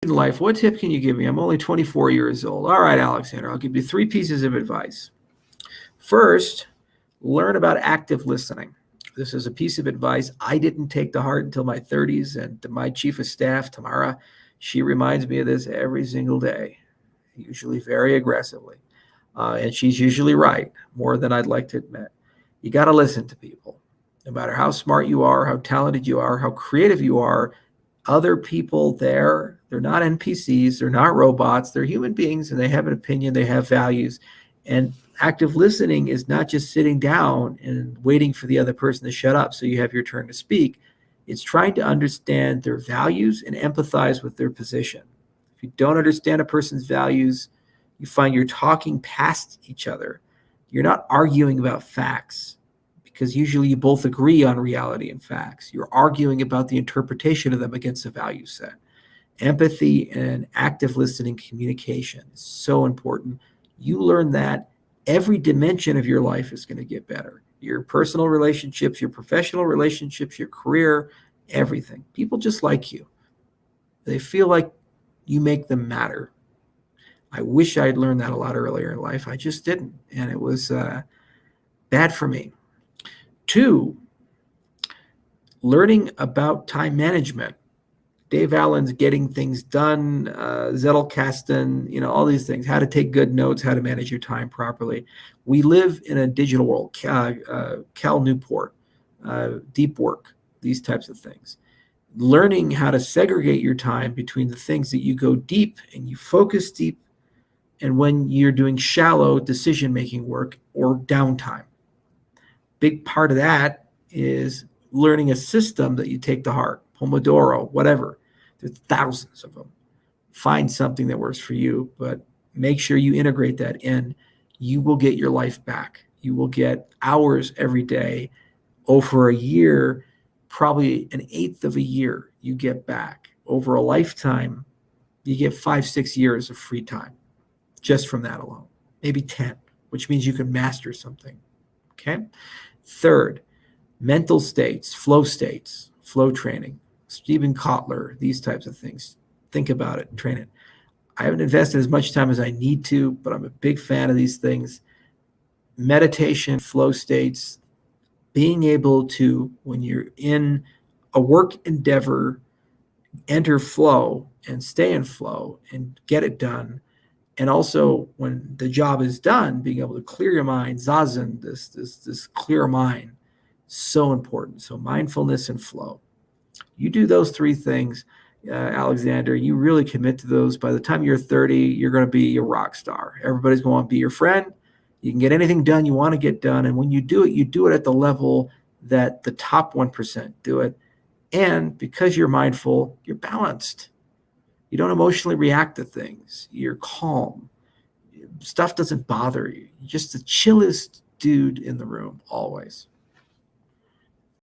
in life, what tip can you give me? I'm only 24 years old. All right, Alexander, I'll give you 3 pieces of advice. First, learn about active listening. This is a piece of advice I didn't take to heart until my 30s, and my chief of staff, Tamara, she reminds me of this every single day, usually very aggressively. And she's usually right, more than I'd like to admit. You got to listen to people. No matter how smart you are, how talented you are, how creative you are, other people there, they're not NPCs, they're not robots, they're human beings, and they have an opinion, they have values. And active listening is not just sitting down and waiting for the other person to shut up so you have your turn to speak. It's trying to understand their values and empathize with their position. If you don't understand a person's values, you find you're talking past each other. You're not arguing about facts, because usually you both agree on reality and facts. You're arguing about the interpretation of them against a value set. Empathy and active listening communication is so important. You learn that, every dimension of your life is going to get better. Your personal relationships, your professional relationships, your career, everything. People just like you. They feel like you make them matter. I wish I had learned that a lot earlier in life. I just didn't, and it was bad for me. 2, learning about time management. Dave Allen's Getting Things Done, Zettelkasten, all these things, how to take good notes, how to manage your time properly. We live in a digital world, Cal Newport, deep work, these types of things. Learning how to segregate your time between the things that you go deep and you focus deep, and when you're doing shallow decision-making work or downtime. Big part of that is learning a system that you take to heart, Pomodoro, whatever. There's thousands of them. Find something that works for you, but make sure you integrate that in. You will get your life back. You will get hours every day. Over a year, probably an eighth of a year you get back. Over a lifetime, you get 5-6 years of free time just from that alone, maybe 10, which means you can master something. Okay. 3rd, mental states, flow training, Stephen Kotler, these types of things. Think about it, train it. I haven't invested as much time as I need to, but I'm a big fan of these things. Meditation, flow states, being able to, when you're in a work endeavor, enter flow and stay in flow and get it done. And also, when the job is done, being able to clear your mind, zazen, this clear mind, so important. So mindfulness and flow. You do those 3 things, Alexander, you really commit to those. By the time you're 30, you're going to be a rock star. Everybody's going to be your friend. You can get anything done you want to get done. And when you do it at the level that the top 1% do it. And because you're mindful, you're balanced. You don't emotionally react to things. You're calm. Stuff doesn't bother you. You're just the chillest dude in the room, always.